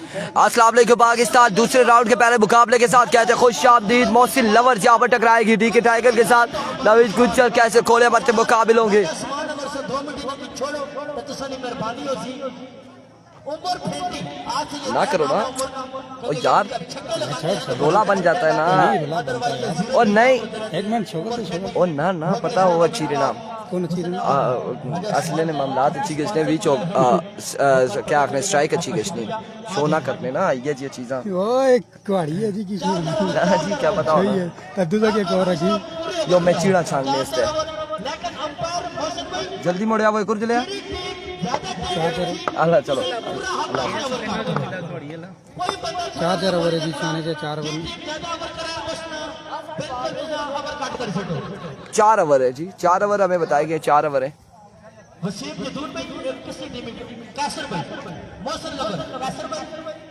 अस्सलाम वालेकुम पाकिस्तान। दूसरे राउंड के पहले मुकाबले के साथ कहते हैं खुश आमदीद। मोहसिन लवर्स यहाँ पर टकराएगी डीके टाइगर के साथ। नवीद गुज्जर कैसे खोले बत्ते मुकाबले होंगे। ना करो ना और यार रोला बन जाता है ना। और नहीं और ना ना पता वो अच्छी नाम असले ने मामलात अच्छी किसने बीच क्या आखने स्ट्राइक अच्छी किसने शो ना करने ना ये जी चीज़ा जी क्या पता यो मैं चीड़ा छांगने इससे जल्दी मोड़े वो एक और चले अल्लाह चलो 4 ओवर है जी खाने के 4 ओवर 4 ओवर है जी 4 ओवर हमें बताया गया 4 ओवर है।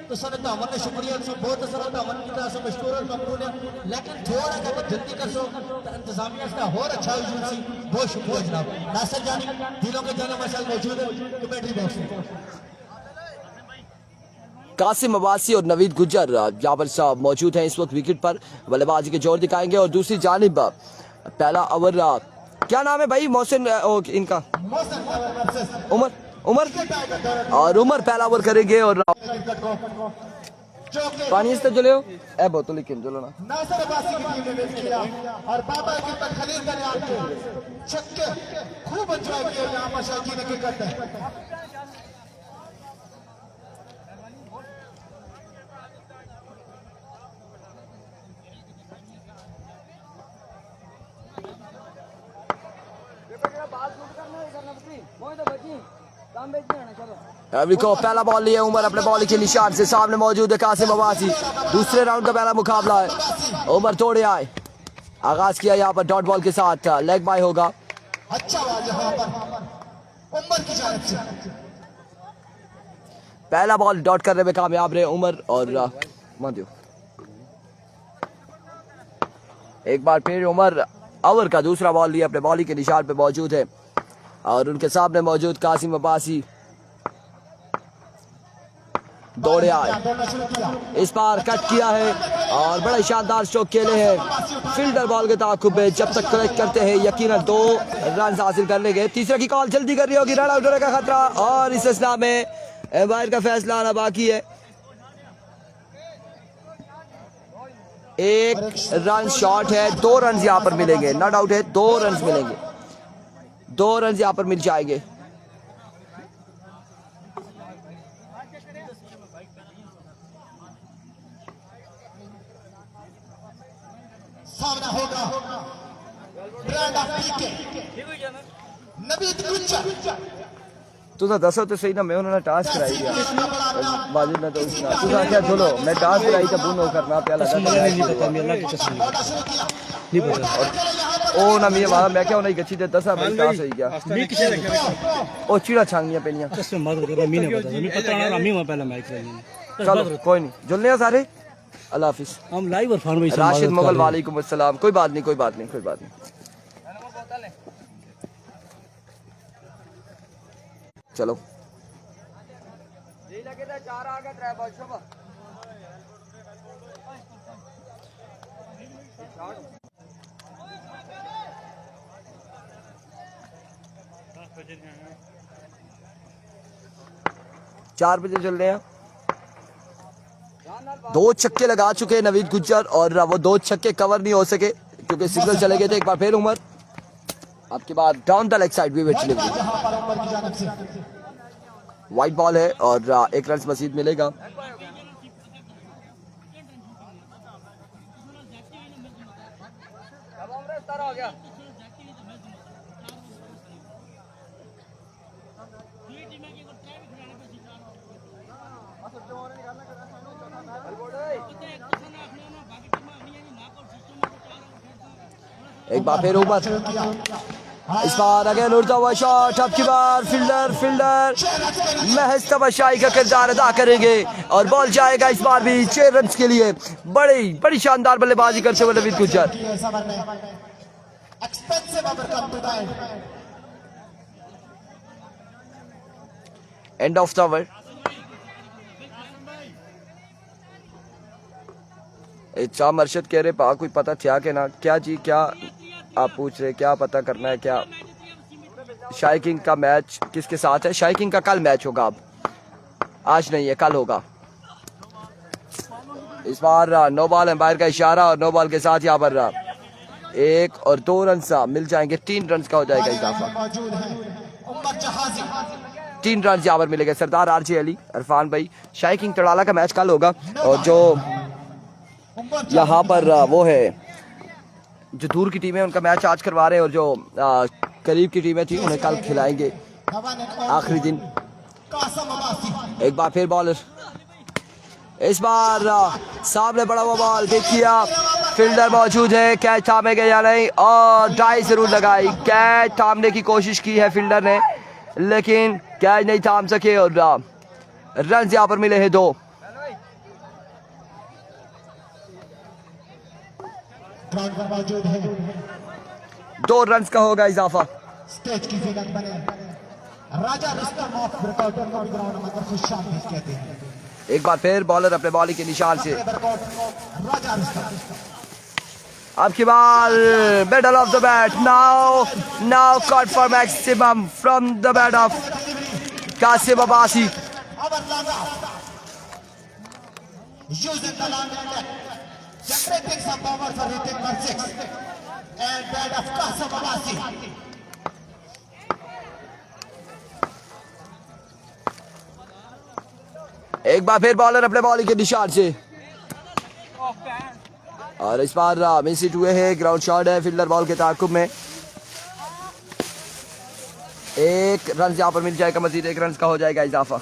तो सर अमन ने शुक्रिया बहुत सर अमन की तरह से मशहूर और ममनून है लेकिन थोड़ा अगर जल्दी कर सो तो इंतजामिया इसका और अच्छा यूज सी बहुत शुक्रिया जनाब नासिर जानी दिलों के जाने मसल मौजूद है कमेंट्री बॉक्स में। कासिम अब्बासी और नवीद गुज्जर यहाँ पर मौजूद हैं इस वक्त विकेट पर बल्लेबाजी के जोर दिखाएंगे। और दूसरी जानिब पहला ओवर क्या नाम है भाई मोहसिन इनका उमर उमर और उमर पहला ओवर करेंगे। और पानी से चले हो ए बोतल लेकिन चलो ना नासिर अब्बासी की टीम ने वेट किया और बाबा के खलील का नाम के छक्के खूब एंजॉय किए यहां पर शौकीन क्रिकेट है। पहला बॉल लिया उमर अपने बॉल के निशान से सामने मौजूद है कासिम अब्बासी। दूसरे राउंड का पहला मुकाबला है। उमर तोड़े आए आगाज किया यहाँ पर डॉट बॉल के साथ लेग बाय होगा। अच्छा यहाँ पर उमर की जानिब से पहला बॉल डॉट करने में कामयाब रहे उमर। और मादियो एक बार फिर उमर ओवर का दूसरा बॉल लिया अपने बॉली के निशान पे मौजूद है। और उनके सामने मौजूद कासिम अब्बासी दौड़े आए इस बार कट किया है और बड़ा शानदार स्ट्रोक खेले हैं फील्डर बॉल के ताकुब में जब तक कलेक्ट करते हैं यकीनन 2 रन हासिल कर लेंगे। तीसरे की कॉल जल्दी कर रही होगी रन आउट होने का खतरा और इस असला में एम्पायर का फैसला आना बाकी है। 1 रन शॉट है 2 रन यहाँ पर मिलेंगे नो डाउट है 2 रन मिलेंगे 2 रन यहाँ पर मिल जाएंगे। सामना होगा ब्रांड ऑफ पीके नवीद गुज्जर तुझा दसो तो सही ना मैं उन्होंने टास्क कराई दिया बाजू ने तो उसने तुझा क्या चलो मैं टास्क कराई था बुनो करना पहला नहीं पता मेरा की कसम नहीं पता ओ ना मैं क्या नहीं गच्छी दे दसा भाई टास्क है क्या मी किसे ओ चीड़ा छांगियां पेनियां कसम मत कर मी नहीं पता मी पता ना मी पहला मैच खेलनी चलो कोई नहीं जुलने सारे अल्लाह हाफिज। हम लाइव और फॉर्म राशिद मुगल वालेकुम अस्सलाम कोई बात नहीं कोई बात नहीं कोई बात नहीं चलो 4 बजे चल रहे हैं। 2 छक्के लगा चुके हैं नवीद गुज्जर और वो 2 छक्के कवर नहीं हो सके क्योंकि सिग्नल चले गए थे। एक बार फिर उमर आपके बाद डाउन द लेग साइड भी बैठ चले वाइट बॉल है और 1 रन मजीद मिलेगा। एक बार फिर ऊपर इस बार अगेन उड़ता हुआ शॉट अब की बार फील्डर महज तमाशाई का किरदार अदा करेंगे और बॉल जाएगा इस बार भी 6 रन के लिए। बड़ी शानदार बल्लेबाजी करते हुए Naveed Gujjar. End of the over शाम अरशद कह रहे पा कोई पता क्या के ना क्या जी क्या आप पूछ रहे क्या पता करना है क्या शाइकिंग का मैच किसके साथ है शाइकिंग का कल मैच होगा अब आज नहीं है कल होगा इस बार नो बॉल एम्पायर का इशारा और नो बॉल के साथ यहाँ पर 1 और 2 रन मिल जाएंगे 3 रन का हो जाएगा इजाफा 3 रन यहाँ पर मिलेंगे सरदार आरजे अली इरफान भाई शाइकिंग तड़ाला का मैच कल होगा और जो यहाँ पर वो है जो दूर की टीम है उनका मैच आज करवा रहे हैं और जो करीब की टीमें थी उन्हें कल खिलाएंगे आखिरी दिन एक बार फिर बॉलर इस बार सामने बड़ा हुआ बॉल पिक किया फील्डर मौजूद है कैच थामे गए या नहीं और डाई जरूर लगाई कैच थामने की कोशिश की है फील्डर ने लेकिन कैच नहीं थाम सके और रन यहाँ पर मिले हैं 2 2 रन का होगा इजाफा स्टेज की जीनत बने राजा Rustam of breakout ground number Khushal भी कहते हैं एक बार फिर बॉलर अपने बॉलिंग के निशान से राजा रुस्तम अब की ball middle of the bat now cut for maximum from the bat of Qasim Abbasi using the long net generating some power for hitting for 6 and that of Qasim Abbasi एक बार फिर बॉलर अपने बॉलिंग के निशान से और इस बार मिस हिट हुए हैं ग्राउंड शॉट है फील्डर बॉल के ताकुब में 1 रन यहाँ पर मिल जाएगा मजीद 1 रन का हो जाएगा इजाफा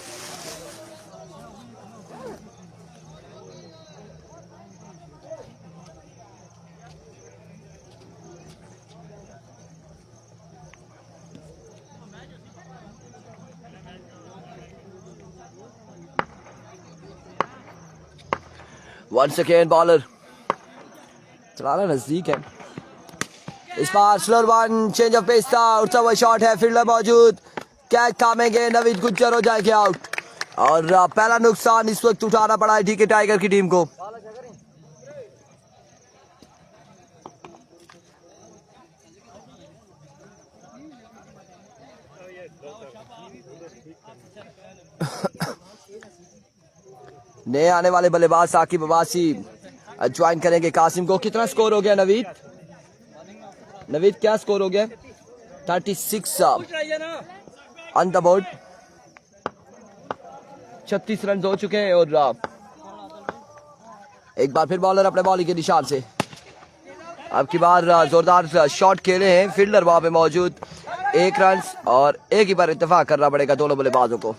वंस अगेन बॉलर चलाना नजदीक है इस बार slower one change of pace था उठता हुआ शॉट है फील्डर मौजूद कैच थामेंगे नवीद गुज्जर हो जाएंगे आउट और पहला नुकसान इस वक्त उठाना पड़ा है डीके टाइगर की टीम को नए आने वाले बल्लेबाज साकिब अब्बासी ज्वाइन करेंगे कासिम को कितना स्कोर हो गया नवीद क्या स्कोर हो गया 36 ऑन द बोर्ड 36 रन हो चुके हैं और एक बार फिर बॉलर अपने बॉलिंग के निशान से अब की बार जोरदार शॉट खेले हैं फील्डर वहां पे मौजूद 1 रन और एक ही बार इत्तेफाक करना पड़ेगा दोनों बल्लेबाजों को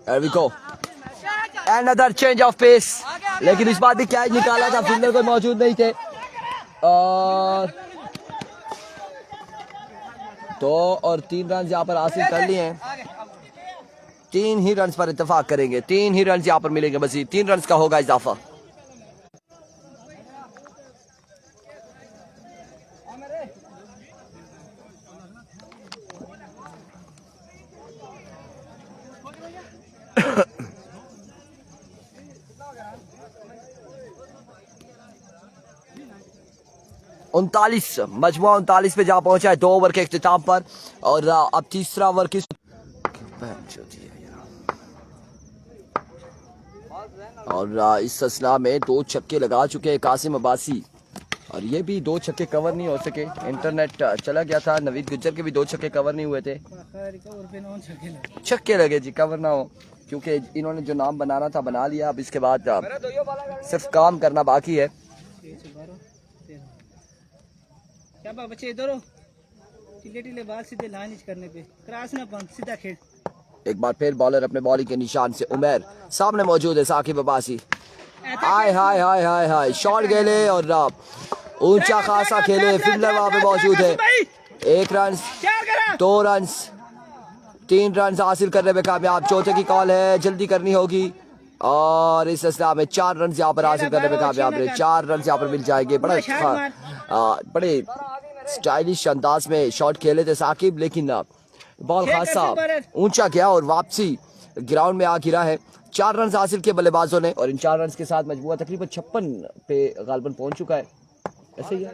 There we go. Another change of pace. लेकिन इस बार भी कैच निकाला था फील्डर कोई मौजूद नहीं थे और 2 और 3 रन यहाँ पर हासिल कर लिए हैं 3 ही रन पर इत्तेफाक करेंगे 3 ही रन यहाँ पर मिलेंगे बस 3 रन का होगा इजाफा उनतालीस मजमुआ 39 पे जा पहुंचा है 2 ओवर के इख्तिताम पर और अब तीसरा ओवर की और इस असला में 2 छक्के लगा चुके हैं कासिम अब्बासी और ये भी 2 छक्के कवर नहीं हो सके इंटरनेट चला गया था नवीद गुज्जर के भी 2 छक्के कवर नहीं हुए थे छक्के लगे जी कवर ना हो क्योंकि इन्होंने जो नाम बनाना था बना लिया अब इसके बाद सिर्फ काम करना बाकी है क्या बच्चे इधर हो टीले टीले बाल सीधे लानिश करने पे क्रॉस ना पंच सीधा खेल एक बार फिर बॉलर अपने बॉलिंग के निशान से उमर सामने मौजूद है साकिब अब्बासी हाय हाय हाय हाय हाय शॉट खेले और ऊंचा खासा खेले फील्डर वहां पे मौजूद है 1 रन 2 रन 3 रन हासिल करने में कामयाब। चौथे की कॉल है, जल्दी करनी होगी और इस असला में 4 रन यहाँ पर हासिल करने में कामयाब रहे। 4 रन यहाँ पर मिल जाएंगे। बड़े स्टाइलिश अंदाज में शॉट खेले थे साकिब, लेकिन बॉल खासा ऊंचा गया और वापसी ग्राउंड में आ गिरा है। 4 रन हासिल किए बल्लेबाजों ने और इन 4 रन के साथ मजबूआ तकरीबन 56 पे गालबन पहुंच चुका है। ऐसे ही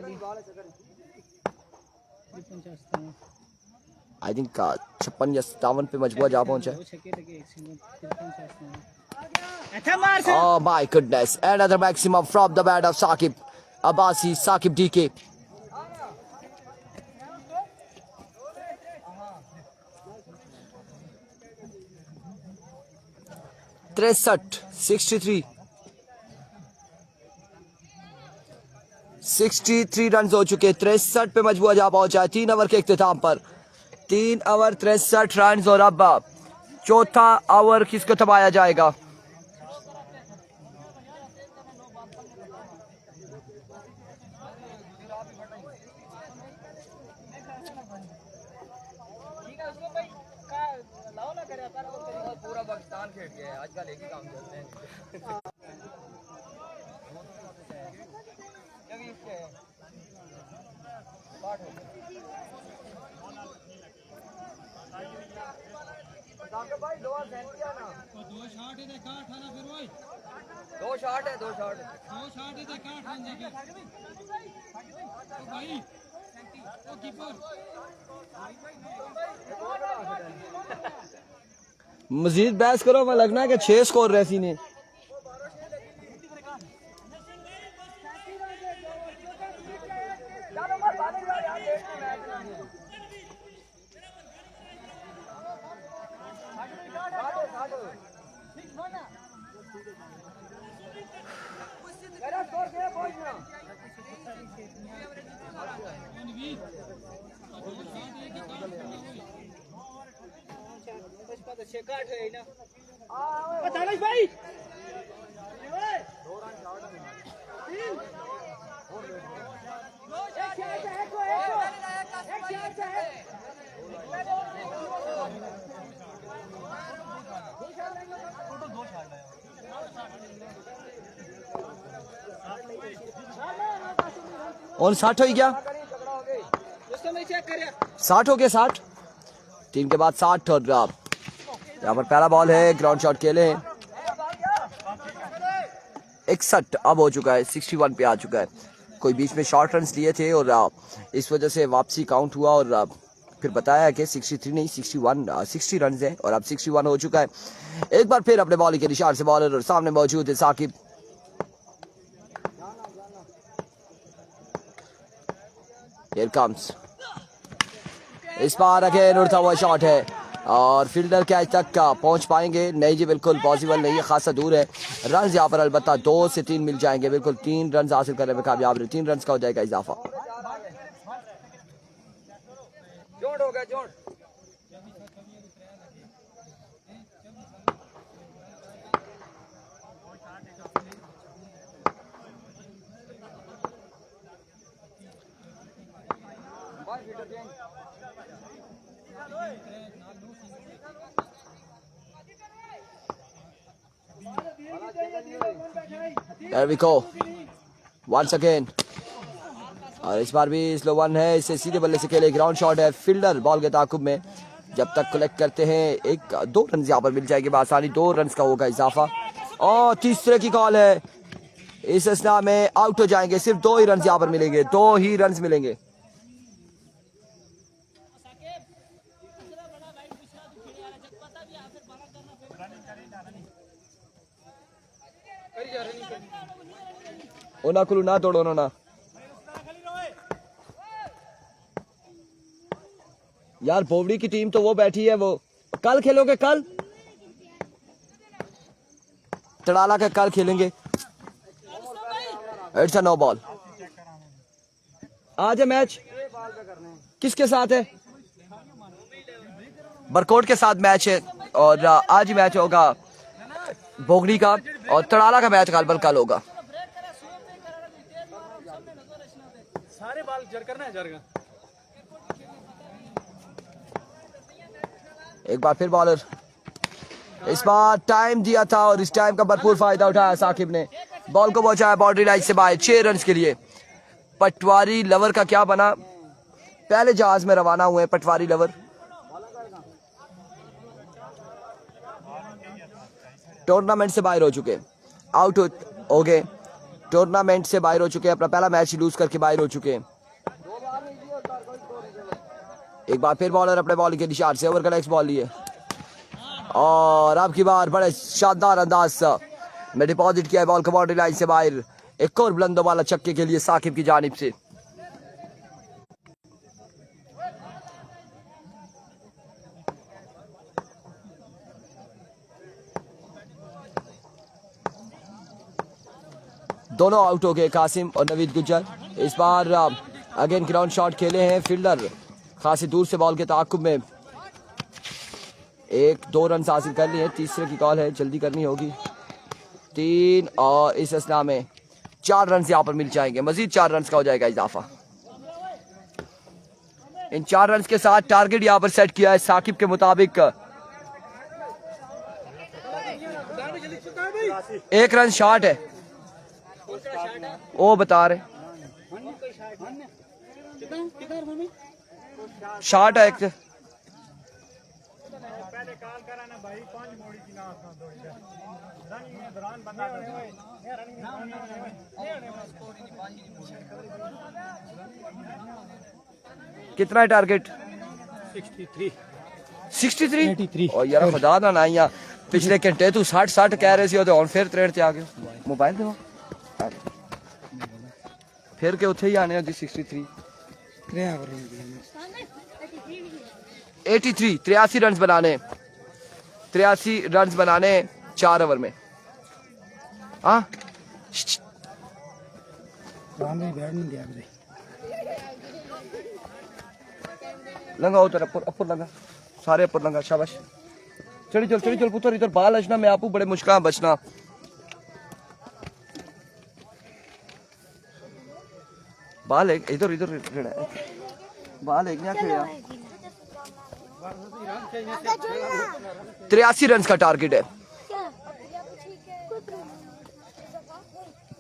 आई थिंक 56 या 57 पे मजबूआ जा पहुंचा है। Oh my goodness, another maximum from the bat of Saqib Abbasi, Saqib DK. तिरसठ 63 रन हो चुके। 63 पे मजबूआ जा पहुंचा है 3 ओवर के इख्तिताम पर। 3 ओवर 63 रन और अब चौथा ओवर किसको थमाया जाएगा? पूरा पाकिस्तान खेल गया है आजकल, एक ही काम चलते हैं। मजीद बहस करो, मैं लगना है कि 6 स्कोर रैसी ने। और 60 हो गया, 60 हो गया, 60 टीम के बाद 60 और यहाँ पर पहला बॉल है, ग्राउंड शॉट खेले 61 अब हो चुका है, 61 पे आ चुका है। कोई बीच में शॉर्ट रन लिए थे और इस वजह से वापसी काउंट हुआ और फिर बताया कि 63 नहीं 60 रन है और अब 61 हो चुका है। एक बार फिर अपने बॉलिंग के निशान से बॉलर और सामने मौजूद है साकिब। Here comes. इस बार अगेन उड़ता हुआ शॉट है और फील्डर कैच तक का पहुंच पाएंगे? नहीं जी, बिल्कुल पॉसिबल नहीं है, खासा दूर है। रन यहाँ पर अलबत्ता 2 से 3 मिल जाएंगे, बिल्कुल 3 रन हासिल करने में कामयाब रहे। 3 रन का हो जाएगा इजाफा। जोड़ हो गया, जोड़। There we go. Once again. और इस बार भी स्लो वन है, इसे सीधे बल्ले से खेले, ग्राउंड शॉट है। फील्डर बॉल के ताकुब में जब तक कलेक्ट करते हैं 1-2 रन यहाँ पर मिल जाएंगे बआसानी। 2 रन का होगा इजाफा और तीसरे की कॉल है। इस असना में आउट हो जाएंगे, सिर्फ 2 ही रन यहाँ पर मिलेंगे, 2 ही रन मिलेंगे। ओना कुलू ना तोड़ो ना यार, पोवड़ी की टीम तो वो बैठी है, वो कल खेलोगे, कल तड़ाला का कल खेलेंगे। It's a no ball. आज है मैच किसके साथ है? बरकोट के साथ मैच है और आज ही मैच होगा बोगड़ी का और तड़ाला का मैच गालबन कल होगा। सारे बाल जर करना है, जरगा एक बार फिर बॉलर, इस बार टाइम दिया था और इस टाइम का भरपूर फायदा उठाया साकिब ने, बॉल को पहुंचाया बाउंड्री लाइन से बाहर 6 रन के लिए। पटवारी लवर का क्या बना, पहले जहाज में रवाना हुए पटवारी लवर। टूर्नामेंट से बाहर हो चुके, आउट हो गए, टूर्नामेंट से बाहर हो चुके, अपना पहला मैच लूज करके बाहर हो चुके। एक बार फिर बॉलर अपने बॉल के निशान से ओवर का नेक्स्ट बॉल लिए और अब की बार बड़े शानदार अंदाज में डिपॉजिट किया है बॉल को बाउंड्री लाइन से बाहर। एक और बुलंदों वाला छक्के के लिए साकिब की जानिब से। दोनों आउट हो गए, कासिम और नवीद गुज्जर। इस बार अगेन ग्राउंड शॉट खेले हैं फील्डर, खासी दूर से बॉल के ताक़ुब में 1-2 रन हासिल कर लिए। तीसरे की कॉल है, जल्दी करनी होगी। 3 और इस असना में 4 रन यहाँ पर मिल जाएंगे, मजीद 4 रन का हो जाएगा इजाफा। इन 4 रन के साथ टारगेट यहाँ पर सेट किया है साकिब के मुताबिक 1 रन शॉट है, वो बता रहे शॉट है एक। कितना है टारगेट? 63 और यार खुदा ना ना यार पिछले घंटे तू 60 कह रहे सी तो फिर 63 आ गए। मोबाइल दे फिर के उथे ही आने 63 83 रन बनाने, 83 रन बनाने 4 ओवर में। हाँ लंगा उतर अपुर लंगा, सारे अपुर लंगा, शाबाश। चली चल पुत्र, इधर बाल अचना मैं आपू बड़े मुश्किल बचना। बाल एक इधर बाल एक नहीं खेड़ा। 83 रन का टारगेट है,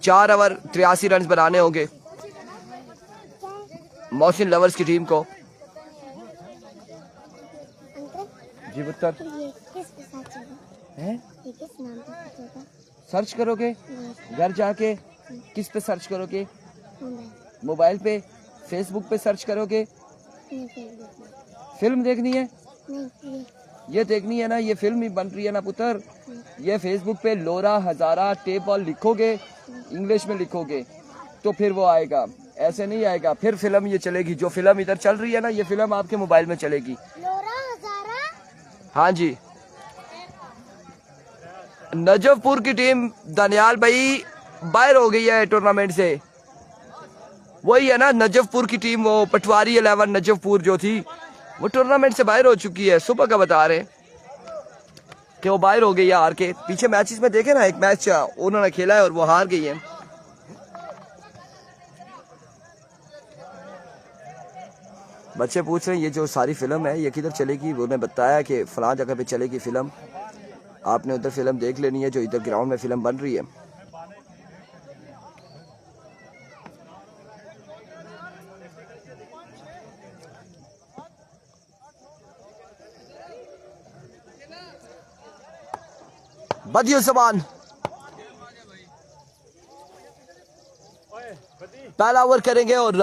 4 ओवर 83 रन बनाने होंगे मोहसिन लवर्स की टीम को। जी पुत्र सर्च करोगे घर जाके, किस पे सर्च करोगे? मोबाइल पे, फेसबुक पे सर्च करोगे? फिल्म देखनी है? ये देखनी है ना, ये फिल्म ही बन रही है ना पुत्र। ये फेसबुक पे लोरा हजारा टेप बॉल लिखोगे, इंग्लिश में लिखोगे तो फिर वो आएगा, ऐसे नहीं आएगा। फिर फिल्म ये चलेगी, जो फिल्म इधर चल रही है ना ये फिल्म आपके मोबाइल में चलेगी। हाँ जी, नजफपुर की टीम दनियाल भाई बाहर हो गई है टूर्नामेंट से। वही है ना नजफपुर की टीम, वो पटवारी 11 नजफपुर जो थी वो टूर्नामेंट से बाहर हो चुकी है। सुबह का बता रहे कि वो बाहर हो गई है हार के। पीछे मैचेस में देखे ना, एक मैच उन्होंने खेला है और वो हार गई है। बच्चे पूछ रहे हैं ये जो सारी फिल्म है ये किधर चलेगी? उन्होंने बताया कि फलां जगह पे चलेगी फिल्म, आपने उधर फिल्म देख लेनी है जो इधर ग्राउंड में फिल्म बन रही है। बदियो जबान पहला ओवर करेंगे और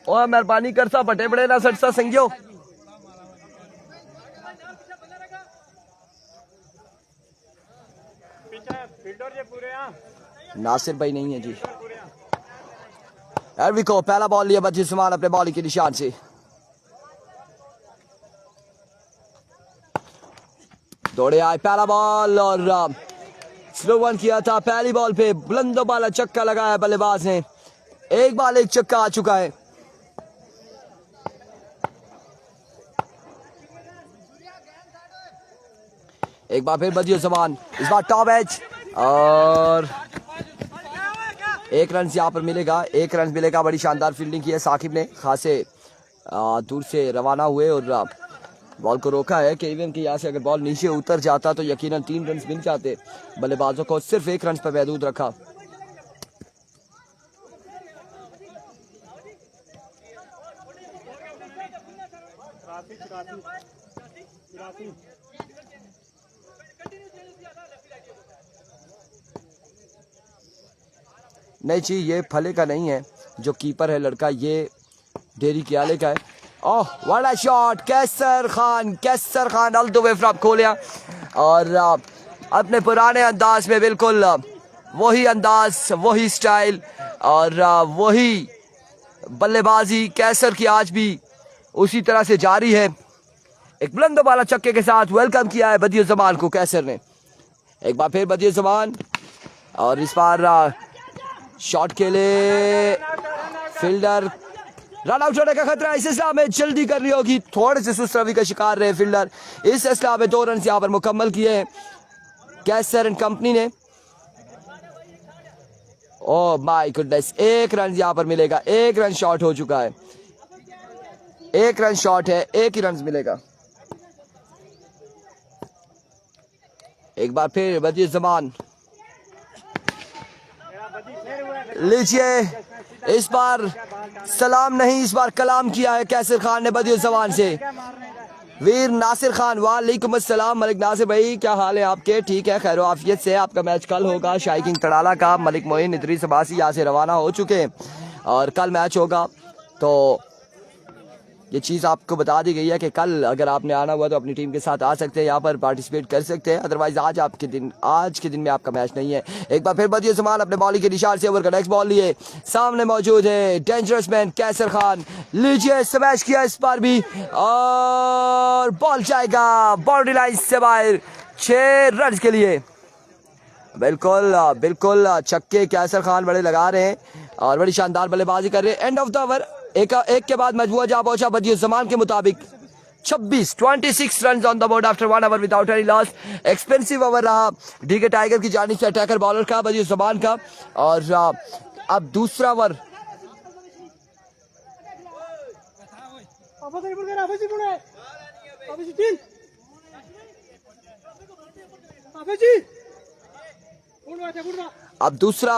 और मेहरबानी करसा बटे बड़े ना सटसा संगियो। नासिर भाई नहीं है जी। एरविको पहला बॉल लिया बच्ची समान अपने बॉल के निशान से। दौड़े आए पहला बॉल और स्लो वन किया था। पहली बॉल पे बुलंदो वाला चक्का लगाया बल्लेबाज ने। एक बॉल एक चक्का आ चुका है। एक बार फिर बदियुज़्ज़मान, इस बार टॉप एज और 1 रन यहाँ पर मिलेगा। 1 रन मिलेगा। बड़ी शानदार फील्डिंग की है साकिब ने, खासे दूर से रवाना हुए और बॉल को रोका है कि इवन कि यहाँ से अगर बॉल नीचे उतर जाता तो यकीनन 3 रन मिल जाते। बल्लेबाजों को सिर्फ 1 रन पर महदूद रखा। नहीं जी, ये फले का नहीं है, जो कीपर है लड़का, ये डेरी कियाले का है। Oh what a shot! Kaiser Khan all the way from Kholia और अपने पुराने अंदाज में, बिल्कुल वही अंदाज, वही स्टाइल और वही बल्लेबाजी कैसर की आज भी उसी तरह से जारी है। एक बुलंद वाला चक्के के साथ वेलकम किया है बदियुज़्ज़मान को कैसर ने। एक बार फिर बदियुज़्ज़मान और इस बार शॉट के लिए फील्डर, रन आउट होने का खतरा। इस इस्लाम में जल्दी कर रही होगी, थोड़े से सुस्त रवि का शिकार रहे फील्डर। इस इस्लाम में 2 रन यहाँ पर मुकम्मल किए हैं कैसर एंड कंपनी ने। ओह माय गुडनेस, 1 रन यहाँ पर मिलेगा। 1 रन शॉट हो चुका है। 1 रन शॉट है, 1 ही रन मिलेगा। एक बार फिर बदियुज़्ज़मान, लीजिए इस बार सलाम नहीं, इस बार कलाम किया है कैसर खान ने बदियुज़्ज़मान से। वीर नासिर खान, वालेकुम अस्सलाम। मलिक नासिर भाई, क्या हाल है आपके? ठीक है, खैर आफियत से। आपका मैच कल होगा शाही किंग तड़ाला का। मलिक मोइन इदरीस अब्बासी यहाँ से रवाना हो चुके हैं और कल मैच होगा। तो ये चीज़ आपको बता दी गई है कि कल अगर आपने आना हुआ तो अपनी टीम के साथ आ सकते हैं, यहाँ पर पार्टिसिपेट कर सकते हैं। अदरवाइज आज के दिन में आपका मैच नहीं है। एक बार फिर बदियुज़्ज़मान अपने बॉलिंग के निशान से ओवर का नेक्स्ट बॉल लिए सामने मौजूद है डेंजरस मैन कैसर खान। लीजिए, स्मैश किया इस बार भी और बॉल जाएगा बाउंड्री लाइन से बाहर 6 रन के लिए। बिल्कुल छक्के कैसर खान बड़े लगा रहे हैं और बड़ी शानदार बल्लेबाजी कर रहे हैं। एंड ऑफ द ओवर एक के बाद मजबूआ जा पहुंचा बदियुज़्ज़मान के मुताबिक 26 run on the board after 1 over without any loss. Expensive over रहा डीके टाइगर की जानिब से अटैकर बॉलर का, बदियुज़्ज़मान का। और अब दूसरा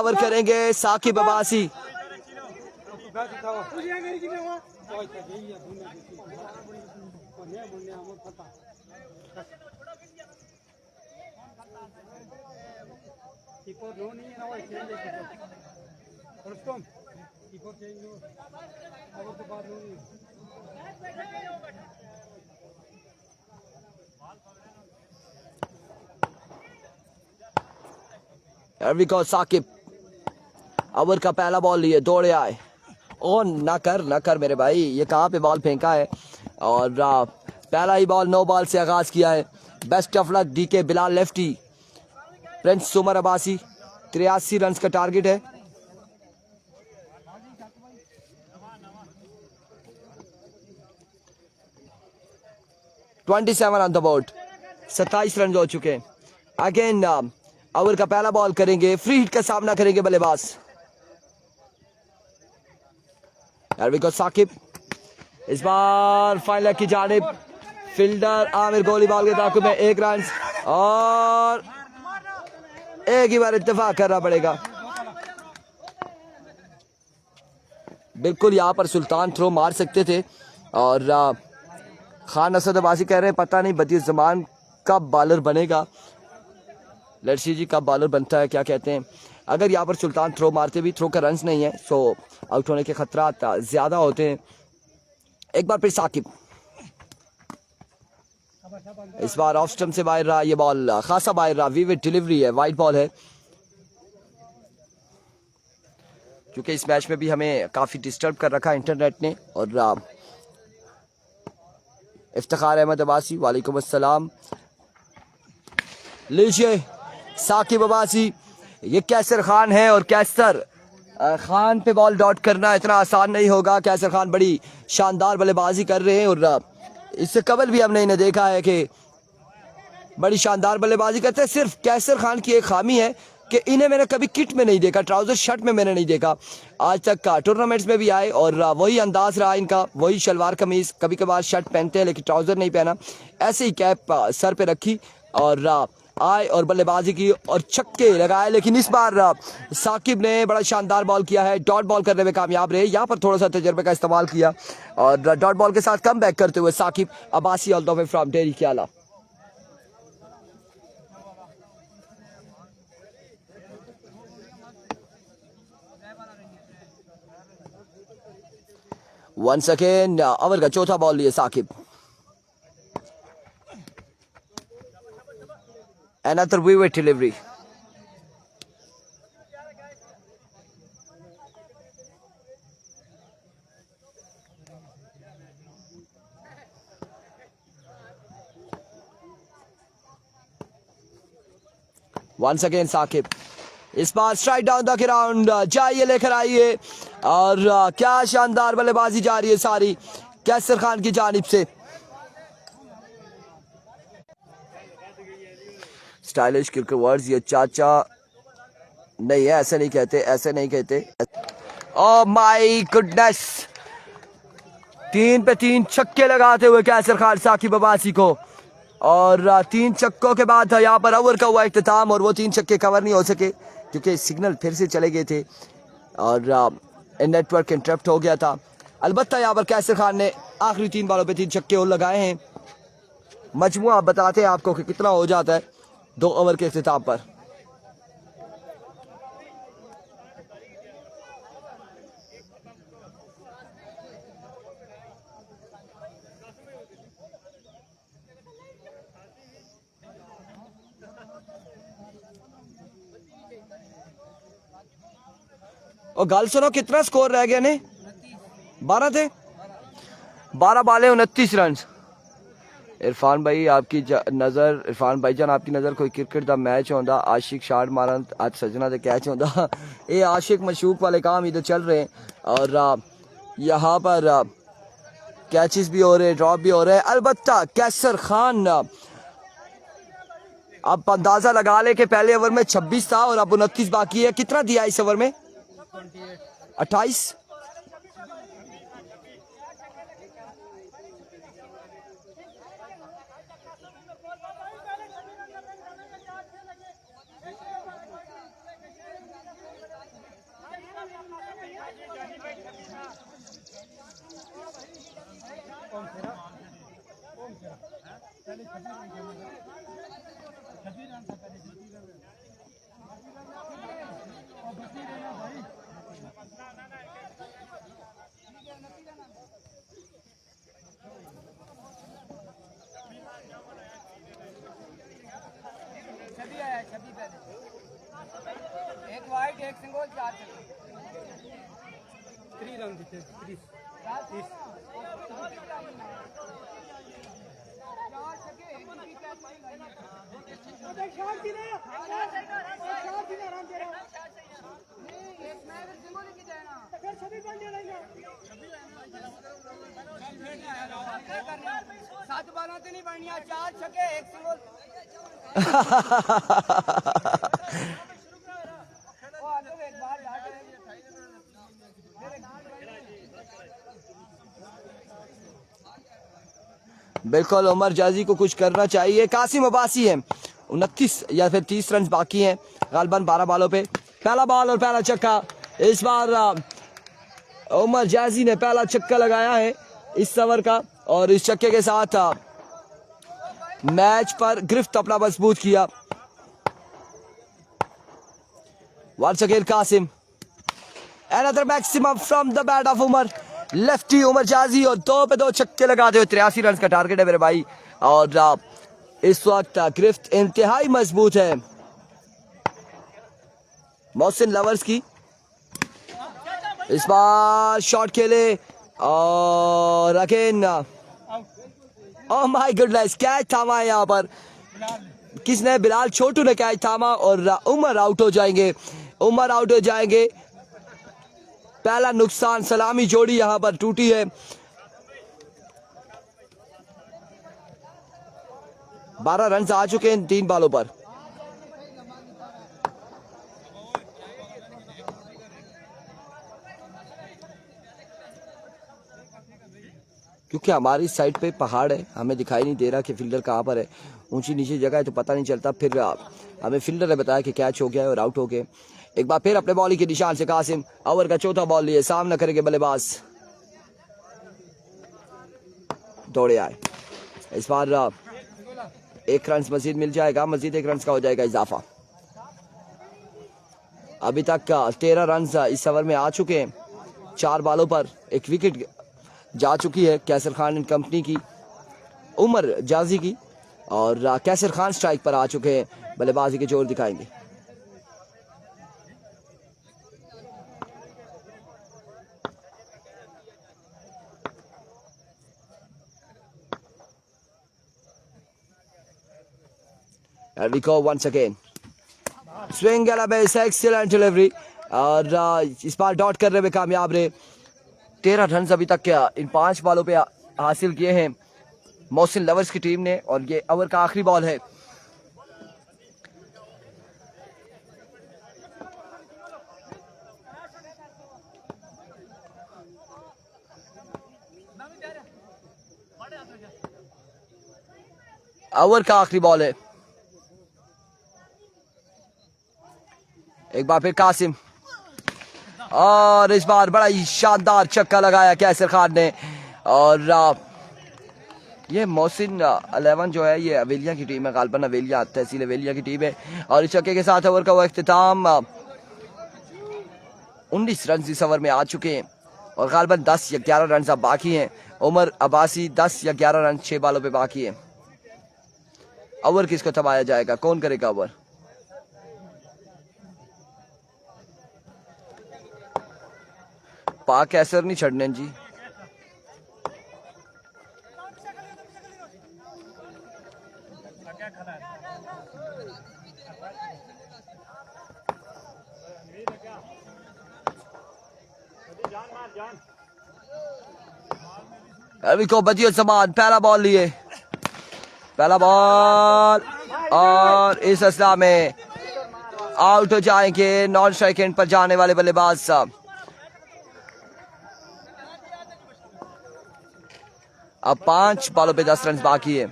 ओवर करेंगे साकिब अब्बासी। साकिब ओवर का पहला बॉल लिए, दौड़े आए। ओ ना कर मेरे भाई, ये कहाँ पे बॉल फेंका है। और पहला ही बॉल 9 बॉल से आगाज किया है। Best of luck DK Bilal lefty. Prince Umar Abbasi 83 run का टारगेट है। Twenty 27 on the board, 27 run हो चुके हैं। अगेन ओवर का पहला बॉल करेंगे, फ्री हिट का सामना करेंगे बल्लेबाज। साकिब इस बार फाइनल की जानिब, फील्डर आमिर गोली बॉल के ताकुब में 1 रन और एक ही बार इत्तेफाक करना पड़ेगा। बिल्कुल यहाँ पर सुल्तान थ्रो मार सकते थे और खान असद अब्बासी कह रहे हैं पता नहीं बदियुज़्ज़मान कब बॉलर बनेगा। लेट्स सी जी कब बॉलर बनता है, क्या कहते हैं। अगर यहाँ पर सुल्तान थ्रो मारते भी थ्रो का रन्स नहीं है, सो आउट होने के खतरात ज्यादा होते हैं। एक बार फिर साकिब, इस बार ऑफ स्टंप से बाहर रहा ये बॉल, खासा बाहर रहा। वीविड डिलीवरी है, वाइड बॉल है। क्योंकि इस मैच में भी हमें काफी डिस्टर्ब कर रखा इंटरनेट ने। और इफ्तिखार अहमद अब्बासी, वालेकुम अस्सलाम। लीजिए साकिब अब्बासी, ये कैसर खान है और कैसर खान पे बॉल डॉट करना इतना आसान नहीं होगा। कैसर खान बड़ी शानदार बल्लेबाजी कर रहे हैं और इससे कबल भी हमने इन्हें देखा है कि बड़ी शानदार बल्लेबाजी करते हैं। सिर्फ कैसर खान की एक खामी है कि इन्हें मैंने कभी किट में नहीं देखा, ट्राउजर शर्ट में मैंने नहीं देखा आज तक का। टूर्नामेंट्स में भी आए और वही अंदाज रहा इनका, वही शलवार कमीज, कभी कभार शर्ट पहनते हैं लेकिन ट्राउजर नहीं पहना, ऐसे ही कैप सर पे रखी और आए और बल्लेबाजी की और छक्के लगाए। लेकिन इस बार साकिब ने बड़ा शानदार बॉल किया है, डॉट बॉल करने में कामयाब रहे। यहाँ पर थोड़ा सा तजर्बे का इस्तेमाल किया और डॉट बॉल के साथ कम बैक करते हुए Saqib Abbasi all the way from डेरी क्याला। वंस अगेन ओवर का चौथा बॉल लिए Saqib. Another vivid delivery. Once again Saqib, इस बार स्ट्राइक डाउन द ग्राउंड, जाइए लेकर आइए और क्या शानदार बल्लेबाजी जा रही है सारी कैसर खान की जानिब से। स्टाइलिश क्रिकेट वर्ड्स, ये चाचा नहीं है, ऐसे नहीं कहते, ऐसे नहीं कहते। ओह माय गुडनेस, 3 पे 3 छक्के लगाते हुए कैसर खान साकिब अब्बासी को और 3 छक्कों के बाद यहाँ पर ओवर का हुआ इख्तिताम और वो 3 छक्के कवर नहीं हो सके क्योंकि सिग्नल फिर से चले गए थे और नेटवर्क इंटरप्ट हो गया था। अलबत्ता यहाँ पर कैसर खान ने आखिरी 3 बॉलों पे 3 छक्के और लगाए हैं। मजमुआ बताते हैं आपको कि कितना हो जाता है 2 ओवर के इख्तिताम पर। और गल सुनो, कितना स्कोर रह गया ने? 12 थे, 12 बाले 29 रन। इरफान भाई आपकी नज़र, इरफान भाईजान आपकी नज़र कोई क्रिकेट दा मैच होंदा, आशिक शाट मारन आज सजना दे कैच होंदा। ये आशिक मशूक वाले काम इधर चल रहे हैं और यहाँ पर कैचेस भी हो रहे, ड्रॉप भी हो रहे हैं। अलबत्ता कैसर खान अब अंदाजा लगा ले कि पहले ओवर में 26 था और अब 29 बाकी है। कितना दिया इस ओवर में? 28। एक वाइड, एक सिंगल, 4 3 रन जीते, 30 7 बालों से नहीं बढ़िया, 4 छक्के 1 सिंगल। बिल्कुल उमर जाजी को कुछ करना चाहिए। कासिम अब्बासी है, 29 या फिर 30 रन बाकी हैं गालबन 12 बालों पे। पहला बॉल और पहला छक्का। इस बार उमर जाजी ने पहला छक्का लगाया है इस ओवर का और इस छक्के के साथ मैच पर गिरफ्त अपना मजबूत किया। Once again Qasim, another maximum from the bat of Umar, lefty Umar Jaji और 2 पे 2 छक्के लगाते हुए 83 रन का टारगेट है मेरे भाई। और इस वक्त गिरफ्त इंतहाई मजबूत है मोहसिन लवर्स की। इस बार शॉट खेले और again oh my goodness, catch थामा है यहाँ पर किसने? बिलाल छोटू ने कैच थामा और उमर आउट हो जाएंगे। उमर आउट हो जाएंगे। पहला नुकसान, सलामी जोड़ी यहां पर टूटी है। 12 रन आ चुके हैं 3 बॉलों पर। क्योंकि हमारी साइड पे पहाड़ है, हमें दिखाई नहीं दे रहा कि फील्डर कहाँ पर है। ऊंची नीचे जगह है तो पता नहीं चलता। फिर हमें फील्डर ने बताया कि कैच हो गया है और आउट हो गए। एक बार फिर अपने बॉलिंग के निशान से कासिम ओवर का चौथा बॉल लिए, सामना करेंगे बल्लेबाज। दौड़े आए। इस बार 1 रन मजीद मिल जाएगा, मजीद 1 रन का हो जाएगा इजाफा। अभी तक 13 रन इस ओवर में आ चुके हैं। 4 बॉलों पर 1 विकेट जा चुकी है कैसर खान एंड कंपनी की, उमर जाजी की, और कैसर खान स्ट्राइक पर आ चुके हैं। बल्लेबाजी के जोर दिखाएंगे। And we go once again. Swing and a base, excellent delivery. और इस बार डॉट करने में कामयाब रहे। 13 रन अभी तक क्या इन 5 बॉलों पे हासिल किए हैं मोहसिन लवर्स की टीम ने, और ये ओवर का आखिरी बॉल है। ओवर का आखिरी बॉल है। एक बार फिर कासिम, और इस बार बड़ा ही शानदार छक्का लगाया कैसर खान ने। और ये मोहसिन 11 जो है ये अवेलिया की टीम है, गालबन अवेलिया तहसील अवेलिया की टीम है। और इस छक्के के साथ ओवर का वो इख्तिताम। 19 रन इस ओवर में आ चुके हैं और गालबन 10 या 11 रन अब बाकी हैं। उमर अब्बासी 10 या 11 रन 6 बॉलों पे बाकी है। ओवर किसको थमाया जाएगा, कौन करेगा ओवर? पाक ऐसर नहीं छड़ने जी। अभी को बदियो समान पहला बॉल लिए, पहला बॉल, और इस असला में आउट हो जाएंगे नॉन स्ट्राइक एंड पर जाने वाले बल्लेबाज साहब। अब 5 बॉलों पे 10 रन बाकी है।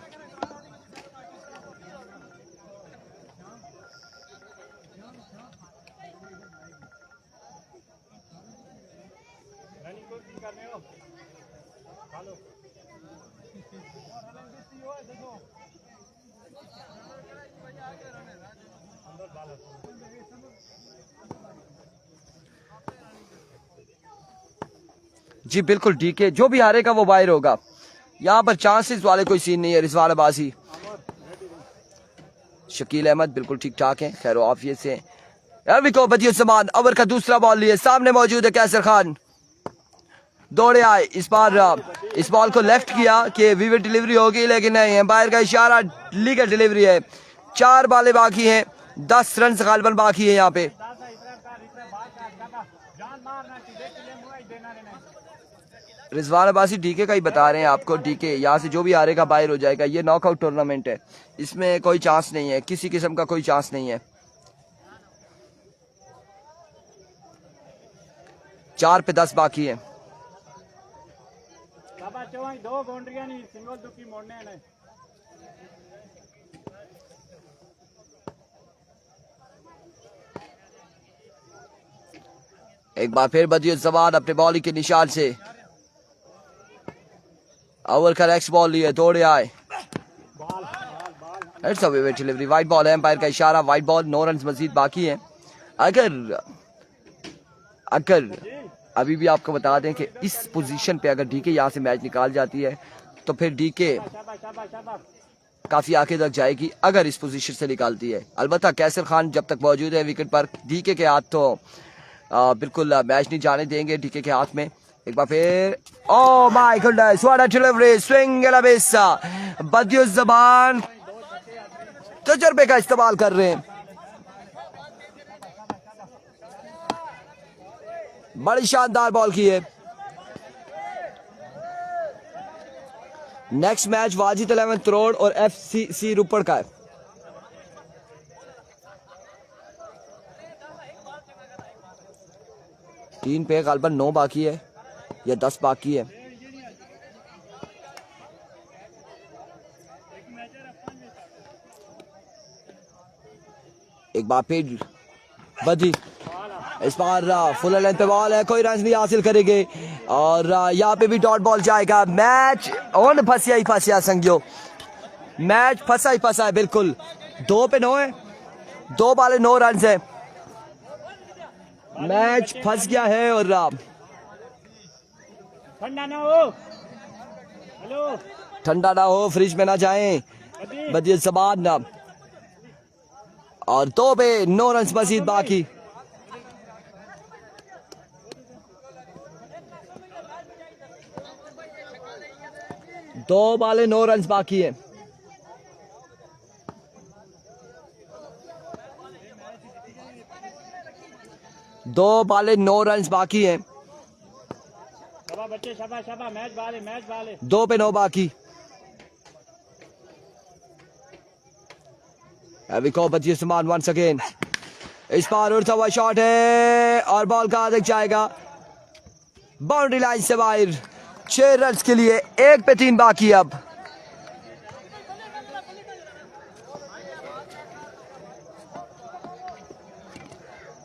जी बिल्कुल, डीके जो भी हारेगा वो बाहर होगा। यहाँ पर चांसेस वाले कोई सीन नहीं है। रिजवान अब्बासी, शकील अहमद बिल्कुल ठीक ठाक है, खैर आफियत से। बदियो समान ओवर का दूसरा बॉल लिए, सामने मौजूद है कैसर खान। दौड़े आए, इस बार इस बॉल को लेफ्ट किया कि विविड डिलीवरी होगी, लेकिन नहीं है, बाहर का इशारा, लीगल डिलीवरी है। 4 बॉलें बाकी हैं, 10 रन गालबन बाकी है। यहाँ पे रिजवान अब्बासी डीके का ही बता रहे हैं आपको। डीके यहाँ से जो भी हारेगा बाहर हो जाएगा। ये नॉकआउट टूर्नामेंट है, इसमें कोई चांस नहीं है, किसी किस्म का कोई चांस नहीं है। 4 पे 10 बाकी है। एक बार फिर बदियो जमान अपने बॉलिंग के निशान से ओवर का नेक्स्ट बॉल लिए, दौड़े आए, it's a vivid delivery, wide ball है, एम्पायर का इशारा, वाइड बॉल, 9 रन मजीद बाकी हैं। अगर अभी भी आपको बता दें कि इस पोजीशन पे अगर डीके यहाँ से मैच निकाल जाती है तो फिर डीके काफी आगे तक जाएगी अगर इस पोजीशन से निकालती है। अलबत्ता कैसर खान जब तक मौजूद है विकेट पर, डीके के हाथ तो बिल्कुल मैच नहीं जाने देंगे डीके के हाथ में। एक बार फिर, oh my goodness, what a delivery, swing and a miss. बदियो ज़बान तजर्बे का इस्तेमाल कर रहे हैं। बड़ी शानदार बॉल की है। नेक्स्ट मैच वाजिद 11 तरोड़ और FC रुपड़ का है। तीन पे गालबन 9 बाकी है या 10 बाकी है। एक बार फिर बदी, इस बार फुल लेंथ पे बॉल है, कोई रन नहीं हासिल करेंगे और यहाँ पे भी डॉट बॉल जाएगा। मैच ऑन फंसिया ही फंसिया संगियो, मैच फंसा ही फंसा है बिल्कुल। 2 पे 9 है, 2 बाले 9 रन है, मैच फंस गया है। और ठंडा ना हो, हेलो ठंडा ना हो, फ्रिज में ना जाएं, बदिए जबान ना। और 2 पे 9 रन मजीद बाकी। दो बाले 9 रन बाकी है। दो बाले 9 रन बाकी हैं। बच्चे शाबाश शाबाश, मैच बाले मैच बाले। 2 पे 9 बाकी। बच्ची समान वंस अगेन, इस बार उड़ता हुआ शॉट है और बॉल का आगे जाएगा बाउंड्री लाइन से बाहर। 6 रन के लिए 1 पे 3 बाकी। अब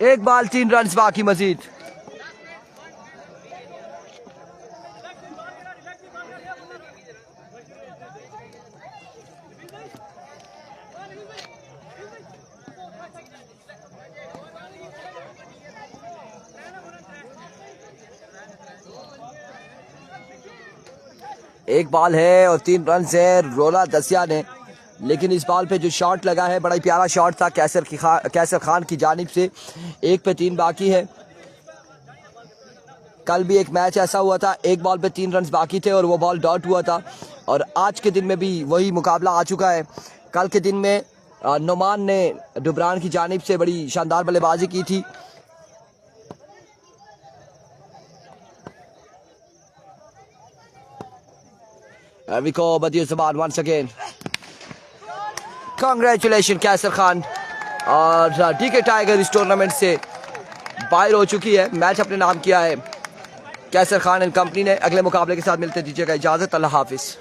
एक बाल 3 रन बाकी मजीद। एक बॉल है और 3 रन है रोला दसिया ने, लेकिन इस बॉल पे जो शॉट लगा है बड़ा ही प्यारा शॉट था कैसर खान की जानिब से। 1 पे 3 बाकी है। कल भी एक मैच ऐसा हुआ था, एक बॉल पे 3 रन बाकी थे और वो बॉल डॉट हुआ था। और आज के दिन में भी वही मुकाबला आ चुका है। कल के दिन में नुमान ने डुबरान की जानिब से बड़ी शानदार बल्लेबाजी की थी। once again. Congratulations कैसर खान। और डीके टाइगर इस टूर्नामेंट से बाहर हो चुकी है। मैच अपने नाम किया है कैसर खान एंड कंपनी ने। अगले मुकाबले के साथ मिलते दीजिएगा इजाजत। अल्लाह हाफिज।